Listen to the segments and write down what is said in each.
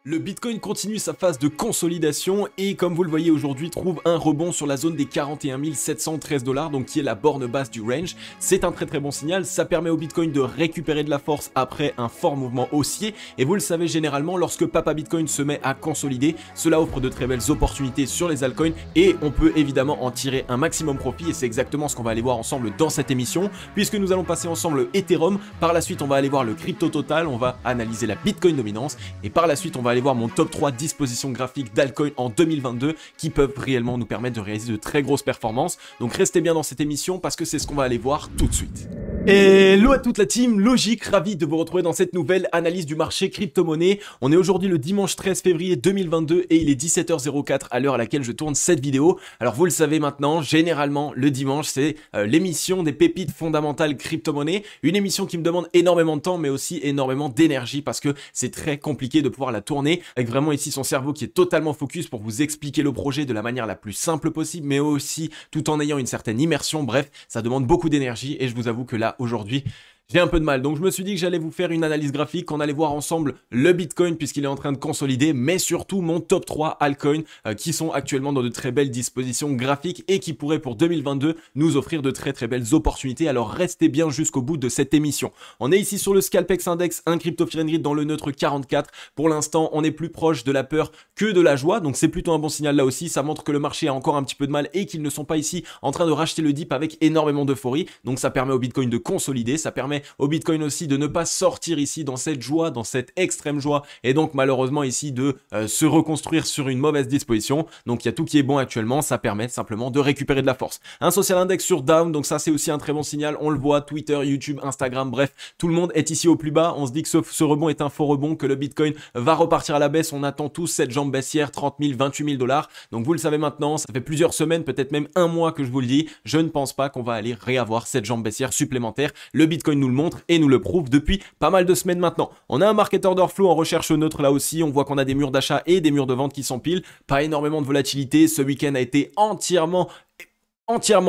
Le Bitcoin continue sa phase de consolidation et comme vous le voyez aujourd'hui trouve un rebond sur la zone des 41 713 $, donc qui est la borne basse du range. C'est un très bon signal, ça permet au Bitcoin de récupérer de la force après un fort mouvement haussier et vous le savez généralement lorsque Papa Bitcoin se met à consolider, cela offre de très belles opportunités sur les altcoins et on peut évidemment en tirer un maximum profit et c'est exactement ce qu'on va aller voir ensemble dans cette émission puisque nous allons passer ensemble Ethereum, par la suite on va aller voir le crypto total, on va analyser la Bitcoin dominance et par la suite on va aller voir mon top 3 dispositions graphiques d'altcoin en 2022 qui peuvent réellement nous permettre de réaliser de très grosses performances. Donc restez bien dans cette émission parce que c'est ce qu'on va aller voir tout de suite. Hello à toute la team Logic, ravi de vous retrouver dans cette nouvelle analyse du marché crypto-monnaie. On est aujourd'hui le dimanche 13 février 2022 et il est 17h04 à l'heure à laquelle je tourne cette vidéo. Alors vous le savez maintenant, généralement le dimanche c'est l'émission des pépites fondamentales crypto-monnaie. Une émission qui me demande énormément de temps mais aussi énormément d'énergie parce que c'est très compliqué de pouvoir la tourner avec vraiment ici son cerveau qui est totalement focus pour vous expliquer le projet de la manière la plus simple possible mais aussi tout en ayant une certaine immersion. Bref, ça demande beaucoup d'énergie et je vous avoue que là aujourd'hui j'ai un peu de mal, donc je me suis dit que j'allais vous faire une analyse graphique, qu'on allait voir ensemble le Bitcoin puisqu'il est en train de consolider, mais surtout mon top 3 altcoins qui sont actuellement dans de très belles dispositions graphiques et qui pourraient pour 2022 nous offrir de très belles opportunités. Alors restez bien jusqu'au bout de cette émission. On est ici sur le Scalpex Index, un crypto fear and greed dans le neutre 44. Pour l'instant, on est plus proche de la peur que de la joie, donc c'est plutôt un bon signal là aussi. Ça montre que le marché a encore un petit peu de mal et qu'ils ne sont pas ici en train de racheter le dip avec énormément d'euphorie. Donc ça permet au Bitcoin de consolider, ça permet au Bitcoin aussi de ne pas sortir ici dans cette joie, dans cette extrême joie et donc malheureusement ici de se reconstruire sur une mauvaise disposition. Donc il y a tout qui est bon actuellement, ça permet simplement de récupérer de la force. Un social index sur down, donc ça c'est aussi un très bon signal, on le voit, Twitter, YouTube, Instagram, bref, tout le monde est ici au plus bas. On se dit que ce rebond est un faux rebond, que le Bitcoin va repartir à la baisse, on attend tous cette jambe baissière, 30 000, 28 000 $. Donc vous le savez maintenant, ça fait plusieurs semaines, peut-être même un mois que je vous le dis, je ne pense pas qu'on va aller réavoir cette jambe baissière supplémentaire. Le Bitcoin nous le montre et nous le prouve depuis pas mal de semaines maintenant. On a un market order flow en recherche neutre là aussi, on voit qu'on a des murs d'achat et des murs de vente qui s'empilent, pas énormément de volatilité, ce week-end a été entièrement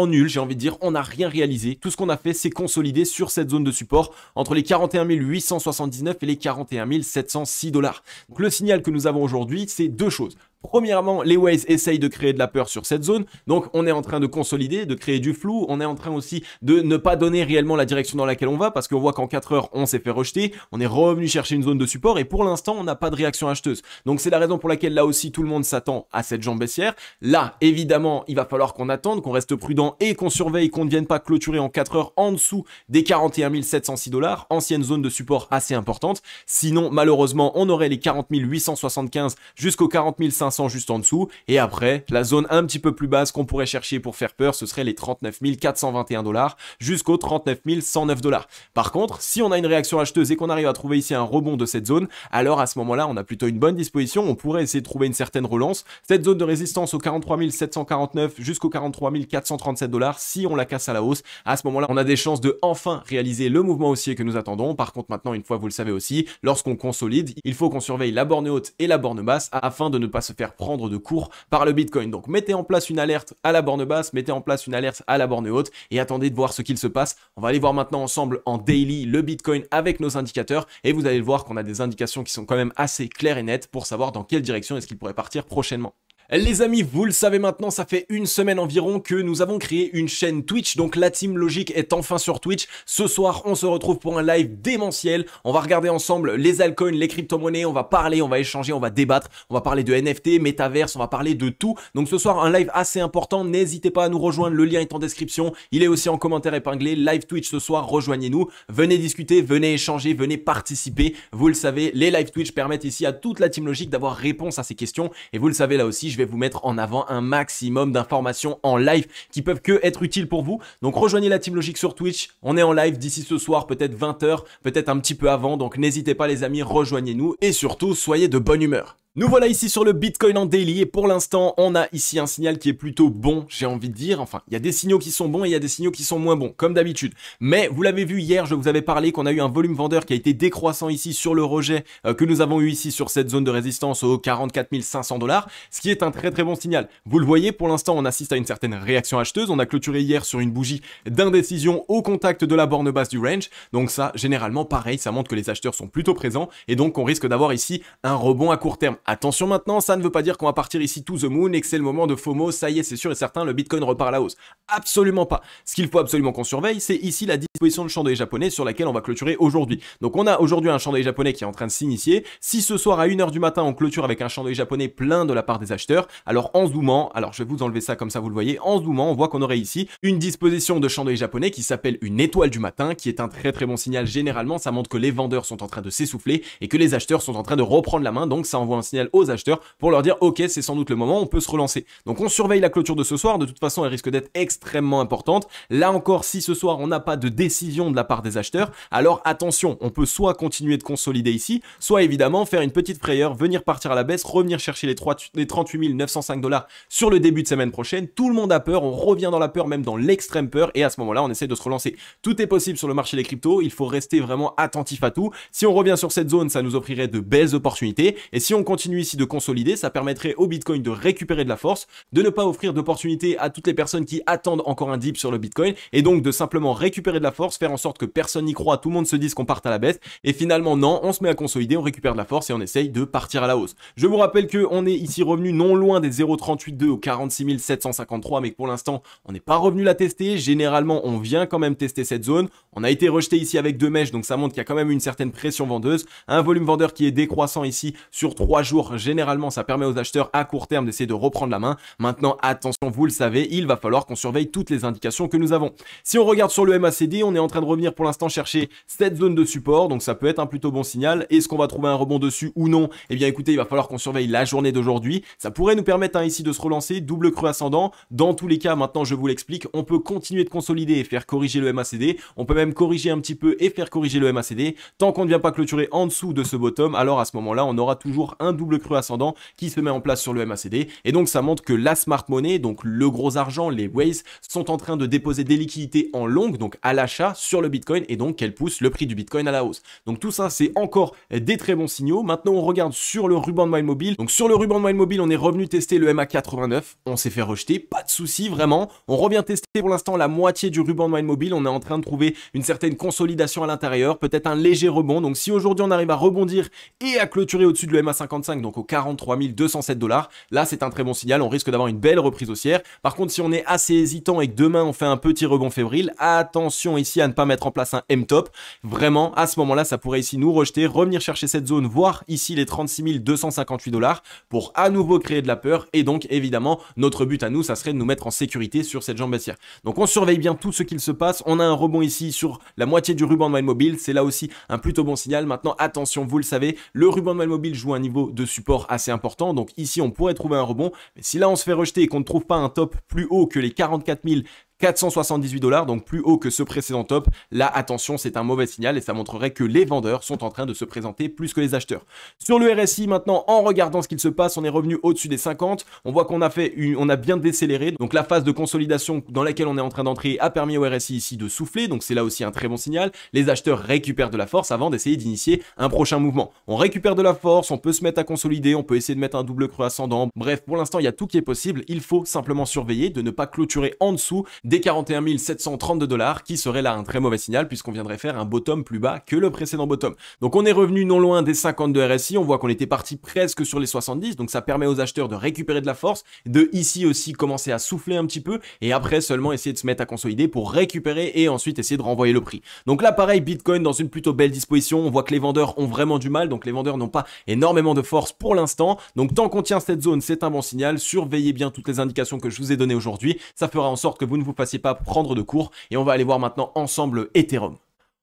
nul, j'ai envie de dire, on n'a rien réalisé. Tout ce qu'on a fait, c'est consolider sur cette zone de support entre les 41 879 et les 41 706 $. Donc le signal que nous avons aujourd'hui, c'est deux choses. Premièrement, les Waves essayent de créer de la peur sur cette zone, donc on est en train de consolider, de créer du flou, on est en train aussi de ne pas donner réellement la direction dans laquelle on va, parce qu'on voit qu'en 4 heures, on s'est fait rejeter, on est revenu chercher une zone de support, et pour l'instant, on n'a pas de réaction acheteuse. Donc c'est la raison pour laquelle là aussi, tout le monde s'attend à cette jambe baissière. Là, évidemment, il va falloir qu'on attende, qu'on reste prudent et qu'on surveille, qu'on ne vienne pas clôturer en 4 heures en dessous des 41 706 $, ancienne zone de support assez importante. Sinon, malheureusement, on aurait les 40 875 jusqu'aux 40 500 juste en dessous et après la zone un petit peu plus basse qu'on pourrait chercher pour faire peur, ce serait les 39 421 $ jusqu'aux 39 109 $. Par contre, si on a une réaction acheteuse et qu'on arrive à trouver ici un rebond de cette zone, alors à ce moment-là, on a plutôt une bonne disposition, on pourrait essayer de trouver une certaine relance. Cette zone de résistance aux 43 749 jusqu'aux 43 437 $, si on la casse à la hausse, à ce moment-là, on a des chances de enfin réaliser le mouvement haussier que nous attendons. Par contre, maintenant, une fois vous le savez aussi, lorsqu'on consolide, il faut qu'on surveille la borne haute et la borne basse afin de ne pas se faire prendre de court par le Bitcoin. Donc mettez en place une alerte à la borne basse, mettez en place une alerte à la borne haute et attendez de voir ce qu'il se passe. On va aller voir maintenant ensemble en daily le Bitcoin avec nos indicateurs et vous allez voir qu'on a des indications qui sont quand même assez claires et nettes pour savoir dans quelle direction est-ce qu'il pourrait partir prochainement. Les amis, vous le savez maintenant, ça fait une semaine environ que nous avons créé une chaîne Twitch, donc la team Logic est enfin sur Twitch. Ce soir, on se retrouve pour un live démentiel. On va regarder ensemble les altcoins, les crypto-monnaies, on va parler, on va échanger, on va débattre, on va parler de NFT, métaverse, on va parler de tout. Donc ce soir, un live assez important, n'hésitez pas à nous rejoindre, le lien est en description, il est aussi en commentaire épinglé. Live Twitch ce soir, rejoignez-nous, venez discuter, venez échanger, venez participer. Vous le savez, les live Twitch permettent ici à toute la team Logic d'avoir réponse à ces questions et vous le savez là aussi, je vais vous mettre en avant un maximum d'informations en live qui peuvent que être utiles pour vous. Donc rejoignez la team Logic sur Twitch, on est en live d'ici ce soir, peut-être 20 h, peut-être un petit peu avant, donc n'hésitez pas les amis, rejoignez-nous et surtout soyez de bonne humeur. Nous voilà ici sur le Bitcoin en daily et pour l'instant on a ici un signal qui est plutôt bon, j'ai envie de dire. Enfin, il y a des signaux qui sont bons et il y a des signaux qui sont moins bons, comme d'habitude. Mais vous l'avez vu hier, je vous avais parlé qu'on a eu un volume vendeur qui a été décroissant ici sur le rejet que nous avons eu ici sur cette zone de résistance aux 44 500 $, ce qui est un très bon signal. Vous le voyez, pour l'instant on assiste à une certaine réaction acheteuse. On a clôturé hier sur une bougie d'indécision au contact de la borne basse du range. Donc ça, généralement pareil, ça montre que les acheteurs sont plutôt présents et donc on risque d'avoir ici un rebond à court terme. Attention maintenant, ça ne veut pas dire qu'on va partir ici to the moon et que c'est le moment de FOMO, ça y est, c'est sûr et certain, le Bitcoin repart à la hausse. Absolument pas. Ce qu'il faut absolument qu'on surveille, c'est ici la disposition de chandelier japonais sur laquelle on va clôturer aujourd'hui. Donc on a aujourd'hui un chandelier japonais qui est en train de s'initier. Si ce soir à 1h du matin, on clôture avec un chandelier japonais plein de la part des acheteurs, alors en zoomant, alors je vais vous enlever ça comme ça vous le voyez, en zoomant, on voit qu'on aurait ici une disposition de chandelier japonais qui s'appelle une étoile du matin, qui est un très bon signal. Généralement, ça montre que les vendeurs sont en train de s'essouffler et que les acheteurs sont en train de reprendre la main, donc ça envoie un signal aux acheteurs pour leur dire ok, c'est sans doute le moment, on peut se relancer. Donc on surveille la clôture de ce soir, de toute façon elle risque d'être extrêmement importante. Là encore, si ce soir on n'a pas de décision de la part des acheteurs, alors attention, on peut soit continuer de consolider ici, soit évidemment faire une petite frayeur, venir partir à la baisse, revenir chercher les 38 905 $ sur le début de semaine prochaine. Tout le monde a peur, on revient dans la peur, même dans l'extrême peur, et à ce moment-là on essaie de se relancer. Tout est possible sur le marché des cryptos, il faut rester vraiment attentif à tout. Si on revient sur cette zone, ça nous offrirait de belles opportunités, et si on continue ici de consolider, ça permettrait au Bitcoin de récupérer de la force, de ne pas offrir d'opportunités à toutes les personnes qui attendent encore un dip sur le Bitcoin, et donc de simplement récupérer de la force, faire en sorte que personne n'y croit, tout le monde se dise qu'on parte à la baisse, et finalement non, on se met à consolider, on récupère de la force et on essaye de partir à la hausse. Je vous rappelle qu'on est ici revenu non loin des 0,382 aux 46 753, mais que pour l'instant on n'est pas revenu la tester. Généralement on vient quand même tester cette zone, on a été rejeté ici avec 2 mèches, donc ça montre qu'il y a quand même une certaine pression vendeuse, un volume vendeur qui est décroissant ici sur 3 jours. Généralement ça permet aux acheteurs à court terme d'essayer de reprendre la main. Maintenant attention, vous le savez, il va falloir qu'on surveille toutes les indications que nous avons. Si on regarde sur le MACD, on est en train de revenir pour l'instant chercher cette zone de support, donc ça peut être un plutôt bon signal. Est-ce qu'on va trouver un rebond dessus ou non? Eh bien écoutez, il va falloir qu'on surveille la journée d'aujourd'hui. Ça pourrait nous permettre ici de se relancer, double creux ascendant. Dans tous les cas, maintenant je vous l'explique, on peut continuer de consolider et faire corriger le MACD. On peut même corriger un petit peu et faire corriger le MACD. Tant qu'on ne vient pas clôturer en dessous de ce bottom, alors à ce moment-là, on aura toujours un double creux ascendant qui se met en place sur le MACD. Et donc ça montre que la smart money, donc le gros argent, les Waves, sont en train de déposer des liquidités en longue, donc à l'achat sur le Bitcoin, et donc qu'elles poussent le prix du Bitcoin à la hausse. Donc tout ça, c'est encore des très bons signaux. Maintenant, on regarde sur le ruban de moyenne mobile. Donc sur le ruban de moyenne mobile, on est revenu tester le MA89. On s'est fait rejeter, pas de souci, vraiment. On revient tester pour l'instant la moitié du ruban de moyenne mobile. On est en train de trouver une certaine consolidation à l'intérieur, peut-être un léger rebond. Donc si aujourd'hui on arrive à rebondir et à clôturer au-dessus de le MA55, donc aux 43 207 $, là c'est un très bon signal. On risque d'avoir une belle reprise haussière. Par contre, si on est assez hésitant et que demain on fait un petit rebond fébrile, attention ici à ne pas mettre en place un M-top. Vraiment, à ce moment-là, ça pourrait ici nous rejeter, revenir chercher cette zone, voire ici les 36 258 $ pour à nouveau créer de la peur. Et donc, évidemment, notre but à nous, ça serait de nous mettre en sécurité sur cette jambe baissière. Donc, on surveille bien tout ce qu'il se passe. On a un rebond ici sur la moitié du ruban de moyenne mobile. C'est là aussi un plutôt bon signal. Maintenant, attention, vous le savez, le ruban de moyenne mobile joue un niveau de support assez important. Donc, ici, on pourrait trouver un rebond. Mais si là, on se fait rejeter et qu'on ne trouve pas un top plus haut que les 44 478 $, donc plus haut que ce précédent top, là attention, c'est un mauvais signal et ça montrerait que les vendeurs sont en train de se présenter plus que les acheteurs. Sur le RSI maintenant, en regardant ce qu'il se passe, on est revenu au-dessus des 50, on voit qu'on a on a bien décéléré, donc la phase de consolidation dans laquelle on est en train d'entrer a permis au RSI ici de souffler, donc c'est là aussi un très bon signal. Les acheteurs récupèrent de la force avant d'essayer d'initier un prochain mouvement. On récupère de la force, on peut se mettre à consolider, on peut essayer de mettre un double creux ascendant, bref, pour l'instant il y a tout qui est possible, il faut simplement surveiller de ne pas clôturer en dessous des 41 732 $, qui serait là un très mauvais signal puisqu'on viendrait faire un bottom plus bas que le précédent bottom. Donc on est revenu non loin des 50 de RSI, on voit qu'on était parti presque sur les 70, donc ça permet aux acheteurs de récupérer de la force, de ici aussi commencer à souffler un petit peu et après seulement essayer de se mettre à consolider pour récupérer et ensuite essayer de renvoyer le prix. Donc là pareil, Bitcoin dans une plutôt belle disposition, on voit que les vendeurs ont vraiment du mal, donc les vendeurs n'ont pas énormément de force pour l'instant, donc tant qu'on tient cette zone, c'est un bon signal. Surveillez bien toutes les indications que je vous ai données aujourd'hui, ça fera en sorte que vous ne vous fassiez pas prendre de cours et on va aller voir maintenant ensemble Ethereum.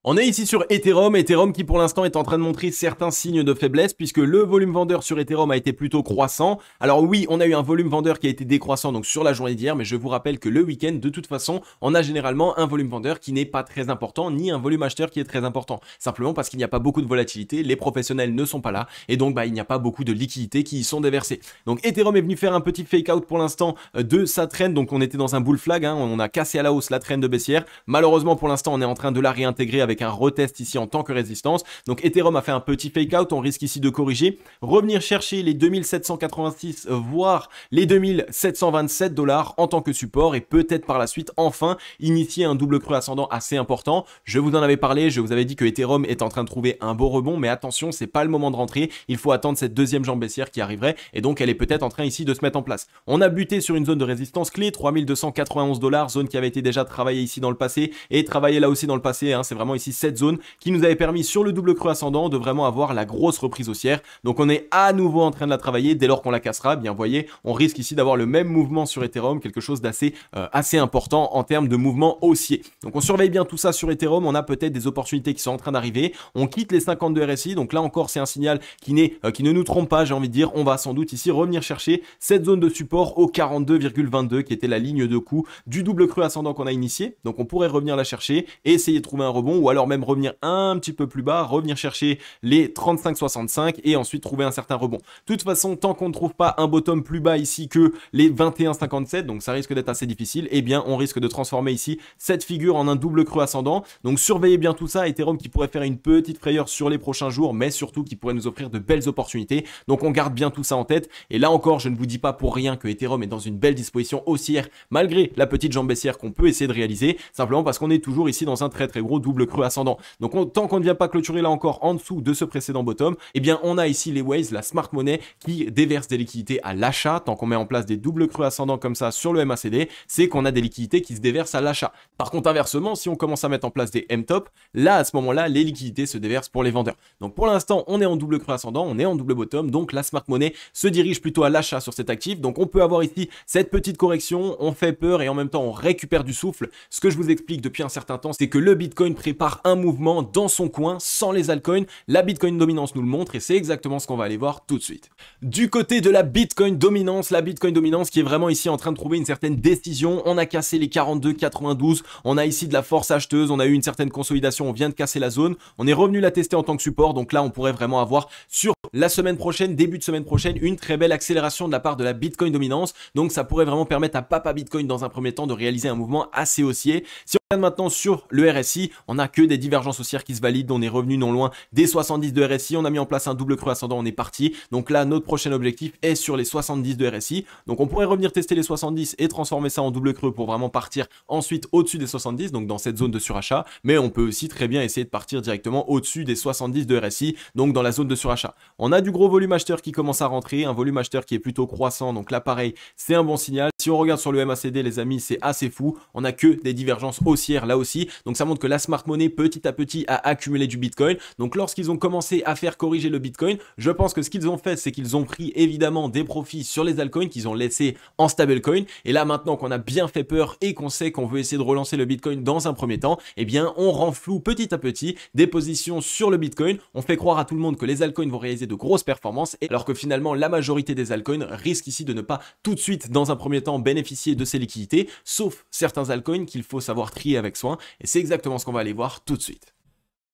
On est ici sur Ethereum, Ethereum qui pour l'instant est en train de montrer certains signes de faiblesse puisque le volume vendeur sur Ethereum a été plutôt croissant. Alors oui, on a eu un volume vendeur qui a été décroissant donc sur la journée d'hier, mais je vous rappelle que le week-end, de toute façon, on a généralement un volume vendeur qui n'est pas très important, ni un volume acheteur qui est très important. Simplement parce qu'il n'y a pas beaucoup de volatilité, les professionnels ne sont pas là, et donc il n'y a pas beaucoup de liquidités qui y sont déversées. Donc Ethereum est venu faire un petit fake out pour l'instant de sa trend, donc on était dans un bull flag, hein, on a cassé à la hausse la trend de baissière. Malheureusement pour l'instant on est en train de la réintégrer avec un retest ici en tant que résistance. Donc Ethereum a fait un petit fake out, on risque ici de corriger, revenir chercher les 2786 voire les 2727 dollars en tant que support et peut-être par la suite enfin initier un double creux ascendant assez important. Je vous en avais parlé, je vous avais dit que Ethereum est en train de trouver un beau rebond, mais attention, c'est pas le moment de rentrer, il faut attendre cette deuxième jambe baissière qui arriverait et donc elle est peut-être en train ici de se mettre en place. On a buté sur une zone de résistance clé, 3291 dollars, zone qui avait été déjà travaillée ici dans le passé et travaillée là aussi dans le passé, hein, c'est vraiment ici cette zone qui nous avait permis sur le double creux ascendant de vraiment avoir la grosse reprise haussière. Donc on est à nouveau en train de la travailler, dès lors qu'on la cassera, bien vous voyez, on risque ici d'avoir le même mouvement sur Ethereum, quelque chose d'assez assez important en termes de mouvement haussier. Donc on surveille bien tout ça sur Ethereum, on a peut-être des opportunités qui sont en train d'arriver, on quitte les 52 RSI, donc là encore c'est un signal qui ne nous trompe pas, j'ai envie de dire, on va sans doute ici revenir chercher cette zone de support au 42,22 qui était la ligne de coup du double creux ascendant qu'on a initié. Donc on pourrait revenir la chercher et essayer de trouver un rebond ou alors même revenir un petit peu plus bas, revenir chercher les 35,65 et ensuite trouver un certain rebond. De toute façon, tant qu'on ne trouve pas un bottom plus bas ici que les 21,57, donc ça risque d'être assez difficile, et bien on risque de transformer ici cette figure en un double creux ascendant. Donc surveillez bien tout ça, Ethereum qui pourrait faire une petite frayeur sur les prochains jours, mais surtout qui pourrait nous offrir de belles opportunités. Donc on garde bien tout ça en tête. Et là encore, je ne vous dis pas pour rien que Ethereum est dans une belle disposition haussière, malgré la petite jambe baissière qu'on peut essayer de réaliser, simplement parce qu'on est toujours ici dans un très gros double creux ascendant. Donc tant qu'on ne vient pas clôturer là encore en dessous de ce précédent bottom, eh bien on a ici les Waves, la smart money qui déverse des liquidités à l'achat. Tant qu'on met en place des doubles creux ascendants comme ça sur le MACD, c'est qu'on a des liquidités qui se déversent à l'achat. Par contre inversement, si on commence à mettre en place des M-top, là à ce moment-là, les liquidités se déversent pour les vendeurs. Donc pour l'instant, on est en double creux ascendant, on est en double bottom, donc la smart money se dirige plutôt à l'achat sur cet actif. Donc on peut avoir ici cette petite correction, on fait peur et en même temps on récupère du souffle. Ce que je vous explique depuis un certain temps, c'est que le Bitcoin prépare un mouvement dans son coin sans les altcoins. La Bitcoin dominance nous le montre et c'est exactement ce qu'on va aller voir tout de suite. Du côté de la Bitcoin dominance qui est vraiment ici en train de trouver une certaine décision. On a cassé les 42,92, on a ici de la force acheteuse, on a eu une certaine consolidation, on vient de casser la zone, on est revenu la tester en tant que support. Donc là on pourrait vraiment avoir sur la semaine prochaine, début de semaine prochaine, une très belle accélération de la part de la Bitcoin dominance. Donc ça pourrait vraiment permettre à Papa Bitcoin dans un premier temps de réaliser un mouvement assez haussier. Si on regarde maintenant sur le RSI, on n'a que des divergences haussières qui se valident, on est revenu non loin des 70 de RSI, on a mis en place un double creux ascendant, on est parti. Donc là notre prochain objectif est sur les 70 de RSI. Donc on pourrait revenir tester les 70 et transformer ça en double creux pour vraiment partir ensuite au-dessus des 70, donc dans cette zone de surachat. Mais on peut aussi très bien essayer de partir directement au-dessus des 70 de RSI, donc dans la zone de surachat. On a du gros volume acheteur qui commence à rentrer, un volume acheteur qui est plutôt croissant, donc là pareil, c'est un bon signal. Si on regarde sur le MACD les amis, c'est assez fou, on n'a que des divergences haussières là aussi, donc ça montre que la smart money petit à petit a accumulé du Bitcoin. Donc lorsqu'ils ont commencé à faire corriger le Bitcoin, je pense que ce qu'ils ont fait, c'est qu'ils ont pris évidemment des profits sur les altcoins qu'ils ont laissés en stablecoin, et là maintenant qu'on a bien fait peur et qu'on sait qu'on veut essayer de relancer le Bitcoin dans un premier temps, eh bien on renfloue petit à petit des positions sur le Bitcoin, on fait croire à tout le monde que les altcoins vont réaliser de grosses performances, et alors que finalement la majorité des altcoins risquent ici de ne pas tout de suite dans un premier temps bénéficier de ces liquidités, sauf certains altcoins qu'il faut savoir trier avec soin, et c'est exactement ce qu'on va aller voir tout de suite.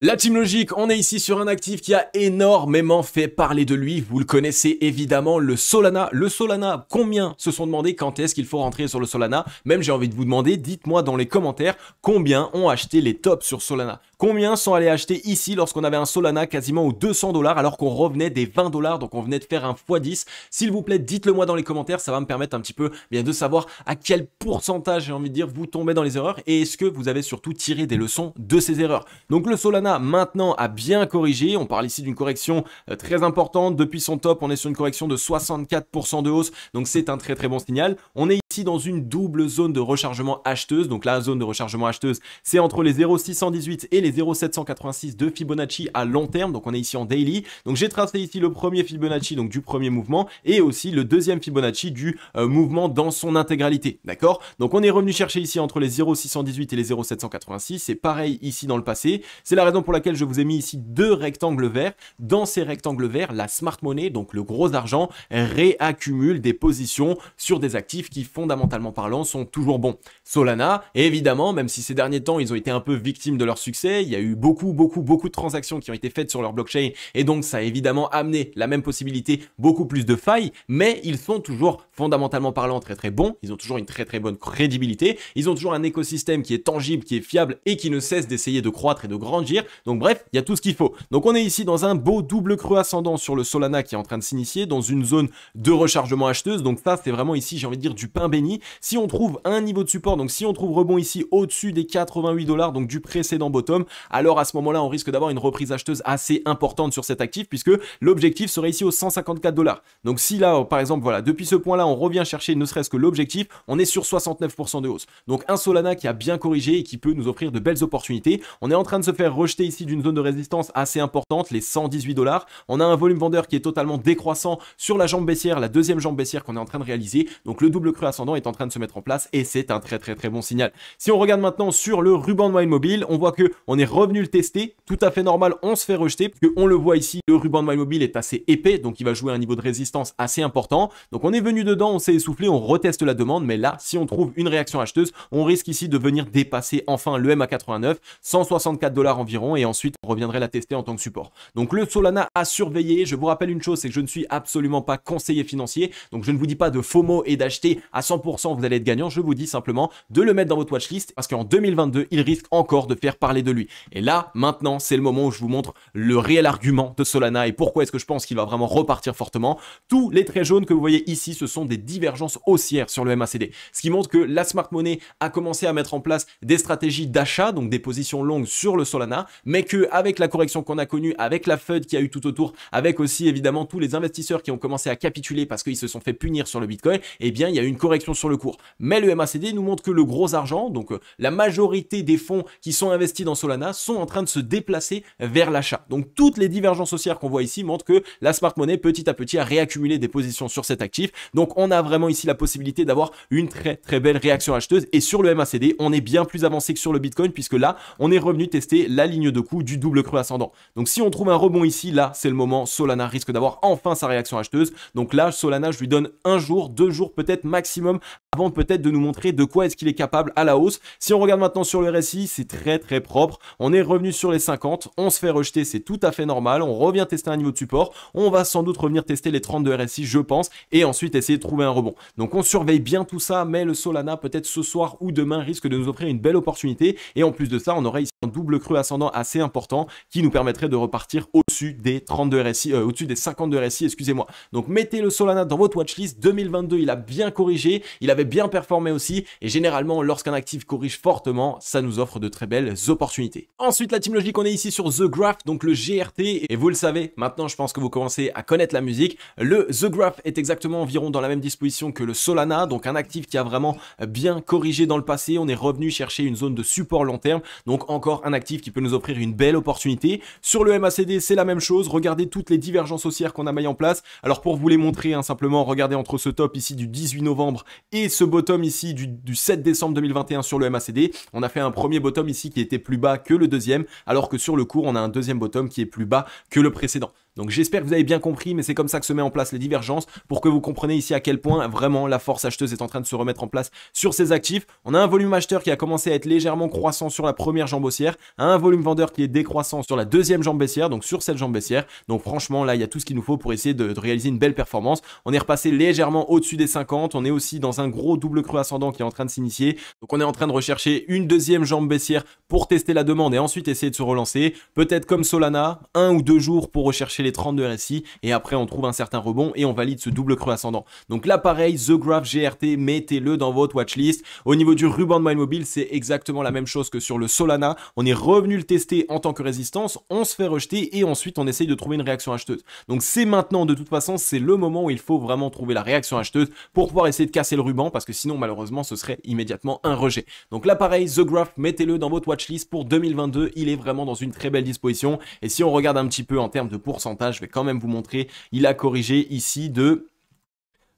La Team Logic, on est ici sur un actif qui a énormément fait parler de lui. Vous le connaissez évidemment, le Solana. Le Solana, combien se sont demandé quand est-ce qu'il faut rentrer sur le Solana? Même j'ai envie de vous demander, dites-moi dans les commentaires combien ont acheté les tops sur Solana. Combien sont allés acheter ici lorsqu'on avait un Solana quasiment aux 200 $ alors qu'on revenait des 20 $, donc on venait de faire un x10. S'il vous plaît, dites-le moi dans les commentaires, ça va me permettre un petit peu bien de savoir à quel pourcentage, j'ai envie de dire, vous tombez dans les erreurs et est-ce que vous avez surtout tiré des leçons de ces erreurs. Donc le Solana maintenant a bien corrigé, on parle ici d'une correction très importante, depuis son top on est sur une correction de 64% de hausse, donc c'est un très bon signal. On est ici dans une double zone de rechargement acheteuse. Donc la zone de rechargement acheteuse, c'est entre les 0,618 et les 0,786 de Fibonacci à long terme. Donc on est ici en daily. Donc j'ai tracé ici le premier Fibonacci donc du premier mouvement et aussi le deuxième Fibonacci du mouvement dans son intégralité. D'accord? Donc on est revenu chercher ici entre les 0,618 et les 0,786. C'est pareil ici dans le passé. C'est la raison pour laquelle je vous ai mis ici deux rectangles verts. Dans ces rectangles verts, la smart money, donc le gros argent, réaccumule des positions sur des actifs qui fondamentalement parlant sont toujours bons. Solana, évidemment, même si ces derniers temps ils ont été un peu victimes de leur succès, il y a eu beaucoup de transactions qui ont été faites sur leur blockchain et donc ça a évidemment amené la même possibilité, beaucoup plus de failles, mais ils sont toujours fondamentalement parlant très bons, ils ont toujours une très bonne crédibilité, ils ont toujours un écosystème qui est tangible, qui est fiable et qui ne cesse d'essayer de croître et de grandir. Donc bref, il y a tout ce qu'il faut. Donc on est ici dans un beau double creux ascendant sur le Solana qui est en train de s'initier dans une zone de rechargement acheteuse. Donc ça c'est vraiment ici, j'ai envie de dire, du pain béni. Si on trouve un niveau de support, donc si on trouve rebond ici au-dessus des 88 $, donc du précédent bottom, alors à ce moment-là on risque d'avoir une reprise acheteuse assez importante sur cet actif puisque l'objectif serait ici aux 154 $. Donc si là par exemple voilà, depuis ce point là on revient chercher ne serait-ce que l'objectif, on est sur 69% de hausse. Donc un Solana qui a bien corrigé et qui peut nous offrir de belles opportunités. On est en train de se faire rejeter ici d'une zone de résistance assez importante, les 118 $. On a un volume vendeur qui est totalement décroissant sur la jambe baissière, la deuxième jambe baissière qu'on est en train de réaliser. Donc le double creux ascendant est en train de se mettre en place et c'est un très bon signal. Si on regarde maintenant sur le ruban de moyenne mobile, on voit que on est revenu le tester, tout à fait normal, on se fait rejeter parce qu'on le voit ici, le ruban de moyenne mobile est assez épais, donc il va jouer un niveau de résistance assez important. Donc on est venu dedans, on s'est essoufflé, on reteste la demande, mais là, si on trouve une réaction acheteuse, on risque ici de venir dépasser enfin le MA89, 164 $ environ, et ensuite on reviendrait la tester en tant que support. Donc le Solana à surveiller. Je vous rappelle une chose, c'est que je ne suis absolument pas conseiller financier, donc je ne vous dis pas de FOMO et d'acheter à 100%, vous allez être gagnant. Je vous dis simplement de le mettre dans votre watchlist parce qu'en 2022, il risque encore de faire parler de lui. Et là, maintenant, c'est le moment où je vous montre le réel argument de Solana et pourquoi est-ce que je pense qu'il va vraiment repartir fortement. Tous les traits jaunes que vous voyez ici, ce sont des divergences haussières sur le MACD, ce qui montre que la smart money a commencé à mettre en place des stratégies d'achat, donc des positions longues sur le Solana, mais qu'avec la correction qu'on a connue, avec la FUD qu'il y a eu tout autour, avec aussi évidemment tous les investisseurs qui ont commencé à capituler parce qu'ils se sont fait punir sur le Bitcoin, eh bien il y a eu une correction sur le cours. Mais le MACD nous montre que le gros argent, donc la majorité des fonds qui sont investis dans Solana sont en train de se déplacer vers l'achat. Donc toutes les divergences haussières qu'on voit ici montrent que la smart money petit à petit a réaccumulé des positions sur cet actif. Donc on a vraiment ici la possibilité d'avoir une très belle réaction acheteuse et sur le MACD, on est bien plus avancé que sur le Bitcoin puisque là, on est revenu tester la ligne de coup du double creux ascendant. Donc si on trouve un rebond ici, là, c'est le moment, Solana risque d'avoir enfin sa réaction acheteuse. Donc là, Solana, je lui donne un jour, 2 jours peut-être maximum avant peut-être de nous montrer de quoi est-ce qu'il est capable à la hausse. Si on regarde maintenant sur le RSI, c'est très propre. On est revenu sur les 50, on se fait rejeter, c'est tout à fait normal. On revient tester un niveau de support. On va sans doute revenir tester les 30 de RSI, je pense, et ensuite essayer de trouver un rebond. Donc on surveille bien tout ça, mais le Solana, peut-être ce soir ou demain, risque de nous offrir une belle opportunité. Et en plus de ça, on aurait ici un double creux ascendant assez important qui nous permettrait de repartir au-dessus des 30 de RSI, au-dessus des 50 de RSI, excusez-moi. Donc mettez le Solana dans votre watchlist. 2022, il a bien corrigé, il avait bien performé aussi, et généralement, lorsqu'un actif corrige fortement, ça nous offre de très belles opportunités. Ensuite, la team logique, on est ici sur The Graph, donc le GRT, et vous le savez, maintenant, je pense que vous commencez à connaître la musique. Le The Graph est exactement environ dans la même disposition que le Solana, donc un actif qui a vraiment bien corrigé dans le passé. On est revenu chercher une zone de support long terme, donc encore un actif qui peut nous offrir une belle opportunité. Sur le MACD, c'est la même chose. Regardez toutes les divergences haussières qu'on a mis en place. Alors pour vous les montrer, simplement, regardez entre ce top ici du 18 novembre et ce bottom ici du 7 décembre 2021 sur le MACD. On a fait un premier bottom ici qui était plus bas que le deuxième, alors que sur le cours, on a un deuxième bottom qui est plus bas que le précédent. Donc j'espère que vous avez bien compris, mais c'est comme ça que se met en place les divergences pour que vous compreniez ici à quel point vraiment la force acheteuse est en train de se remettre en place sur ces actifs. On a un volume acheteur qui a commencé à être légèrement croissant sur la première jambe haussière, un volume vendeur qui est décroissant sur la deuxième jambe baissière, donc sur cette jambe baissière. Donc franchement là, il y a tout ce qu'il nous faut pour essayer de réaliser une belle performance. On est repassé légèrement au-dessus des 50, on est aussi dans un gros double creux ascendant qui est en train de s'initier. Donc on est en train de rechercher une deuxième jambe baissière pour tester la demande et ensuite essayer de se relancer. Peut-être comme Solana, 1 ou 2 jours pour rechercher chercher les 32 RSI et après on trouve un certain rebond et on valide ce double creux ascendant. Donc là pareil, The Graph GRT, mettez-le dans votre watchlist. Au niveau du ruban de MindMobile, c'est exactement la même chose que sur le Solana. On est revenu le tester en tant que résistance, on se fait rejeter et ensuite on essaye de trouver une réaction acheteuse. Donc c'est maintenant, de toute façon, c'est le moment où il faut vraiment trouver la réaction acheteuse pour pouvoir essayer de casser le ruban parce que sinon malheureusement ce serait immédiatement un rejet. Donc là pareil, The Graph, mettez-le dans votre watchlist pour 2022, il est vraiment dans une très belle disposition et si on regarde un petit peu en termes de pourcentage, je vais quand même vous montrer, il a corrigé ici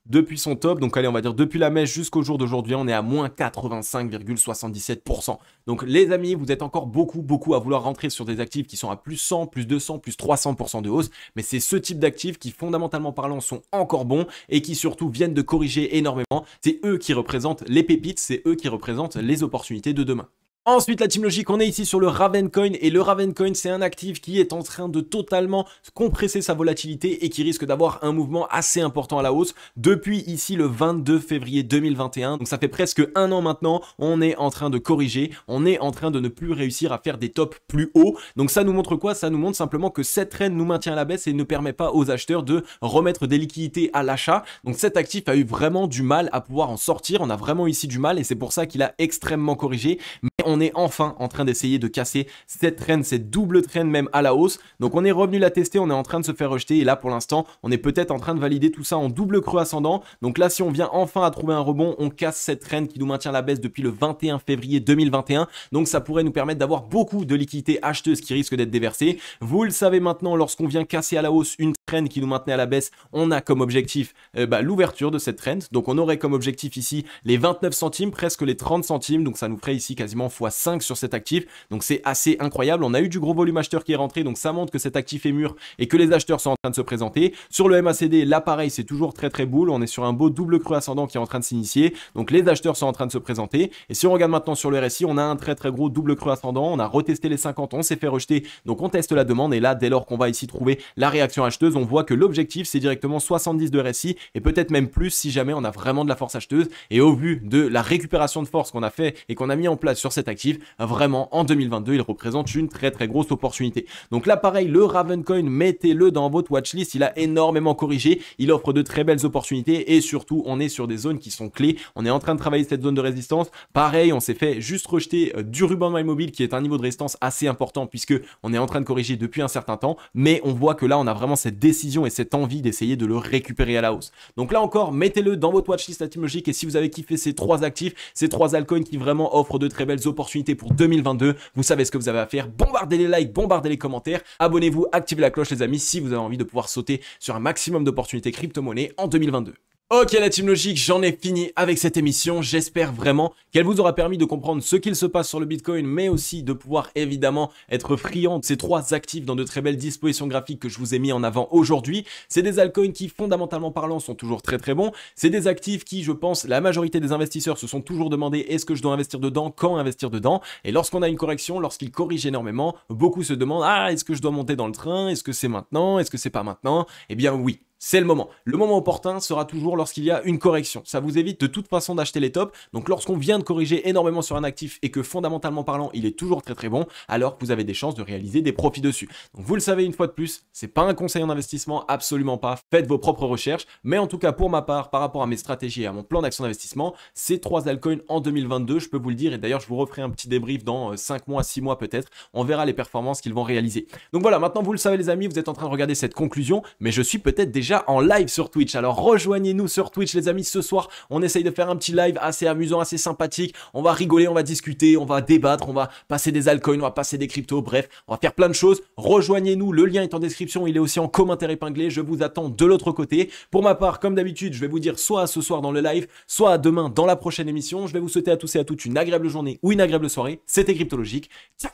depuis son top, donc allez on va dire depuis la mèche jusqu'au jour d'aujourd'hui, on est à moins 85,77%. Donc les amis, vous êtes encore beaucoup à vouloir rentrer sur des actifs qui sont à plus 100, plus 200, plus 300% de hausse, mais c'est ce type d'actifs qui fondamentalement parlant sont encore bons et qui surtout viennent de corriger énormément. C'est eux qui représentent les pépites, c'est eux qui représentent les opportunités de demain. Ensuite, la team logique, on est ici sur le Ravencoin et le Ravencoin, c'est un actif qui est en train de totalement compresser sa volatilité et qui risque d'avoir un mouvement assez important à la hausse depuis ici le 22 février 2021. Donc ça fait presque un an maintenant, on est en train de corriger, on est en train de ne plus réussir à faire des tops plus hauts. Donc ça nous montre quoi? Ça nous montre simplement que cette trend nous maintient à la baisse et ne permet pas aux acheteurs de remettre des liquidités à l'achat. Donc cet actif a eu vraiment du mal à pouvoir en sortir, on a vraiment ici du mal et c'est pour ça qu'il a extrêmement corrigé. Mais on est enfin en train d'essayer de casser cette trend, cette double trend même à la hausse. Donc on est revenu la tester, on est en train de se faire rejeter et là pour l'instant on est peut-être en train de valider tout ça en double creux ascendant. Donc là si on vient enfin à trouver un rebond, on casse cette trend qui nous maintient à la baisse depuis le 21 février 2021. Donc ça pourrait nous permettre d'avoir beaucoup de liquidités acheteuses qui risquent d'être déversées. Vous le savez maintenant, lorsqu'on vient casser à la hausse une trend qui nous maintenait à la baisse, on a comme objectif l'ouverture de cette trend. Donc on aurait comme objectif ici les 29 centimes, presque les 30 centimes. Donc ça nous ferait ici quasiment x5 sur cet actif. Donc c'est assez incroyable. On a eu du gros volume acheteur qui est rentré. Donc ça montre que cet actif est mûr et que les acheteurs sont en train de se présenter. Sur le MACD, là pareil, c'est toujours très bull. On est sur un beau double creux ascendant qui est en train de s'initier. Donc les acheteurs sont en train de se présenter. Et si on regarde maintenant sur le RSI, on a un très gros double creux ascendant. On a retesté les 50, on s'est fait rejeter. Donc on teste la demande. Et là, dès lors qu'on va ici trouver la réaction acheteuse, on voit que l'objectif, c'est directement 70 de RSI et peut-être même plus si jamais on a vraiment de la force acheteuse. Et au vu de la récupération de force qu'on a fait et qu'on a mis en place sur cet actif, vraiment en 2022 il représente une très grosse opportunité. Donc là pareil, le Ravencoin, mettez-le dans votre watchlist, il a énormément corrigé, il offre de très belles opportunités et surtout on est sur des zones qui sont clés, on est en train de travailler cette zone de résistance. Pareil, on s'est fait juste rejeter du ruban de MindMobile qui est un niveau de résistance assez important puisque on est en train de corriger depuis un certain temps, mais on voit que là on a vraiment cette décision et cette envie d'essayer de le récupérer à la hausse. Donc là encore, mettez-le dans votre watchlist la team logique et si vous avez kiffé ces trois actifs, ces trois altcoins qui vraiment offrent de très belles opportunités pour 2022, vous savez ce que vous avez à faire, bombardez les likes, bombardez les commentaires, abonnez-vous, activez la cloche les amis si vous avez envie de pouvoir sauter sur un maximum d'opportunités crypto-monnaie en 2022. Ok la team logique, j'en ai fini avec cette émission, j'espère vraiment qu'elle vous aura permis de comprendre ce qu'il se passe sur le Bitcoin, mais aussi de pouvoir évidemment être friand de ces trois actifs dans de très belles dispositions graphiques que je vous ai mis en avant aujourd'hui. C'est des altcoins qui fondamentalement parlant sont toujours très bons, c'est des actifs qui je pense la majorité des investisseurs se sont toujours demandé est-ce que je dois investir dedans, quand investir dedans, et lorsqu'on a une correction, lorsqu'il corrige énormément, beaucoup se demandent est-ce que je dois monter dans le train, est-ce que c'est maintenant, est-ce que c'est pas maintenant? Eh bien oui. C'est le moment. Le moment opportun sera toujours lorsqu'il y a une correction. Ça vous évite de toute façon d'acheter les tops. Donc lorsqu'on vient de corriger énormément sur un actif et que fondamentalement parlant, il est toujours très bon, alors que vous avez des chances de réaliser des profits dessus. Donc vous le savez une fois de plus, c'est pas un conseil en investissement, absolument pas. Faites vos propres recherches. Mais en tout cas pour ma part, par rapport à mes stratégies et à mon plan d'action d'investissement, ces trois altcoins en 2022, je peux vous le dire. Et d'ailleurs, je vous referai un petit débrief dans 5 mois, 6 mois peut-être. On verra les performances qu'ils vont réaliser. Donc voilà, maintenant vous le savez les amis, vous êtes en train de regarder cette conclusion, mais je suis peut-être déjà en live sur Twitch. Alors rejoignez-nous sur Twitch les amis, ce soir on essaye de faire un petit live assez amusant, assez sympathique, on va rigoler, on va discuter, on va débattre, on va passer des altcoins, on va passer des cryptos, bref, on va faire plein de choses. Rejoignez-nous, le lien est en description, il est aussi en commentaire épinglé, je vous attends de l'autre côté. Pour ma part, comme d'habitude, je vais vous dire soit à ce soir dans le live, soit à demain dans la prochaine émission. Je vais vous souhaiter à tous et à toutes une agréable journée ou une agréable soirée. C'était Cryptologique. Ciao.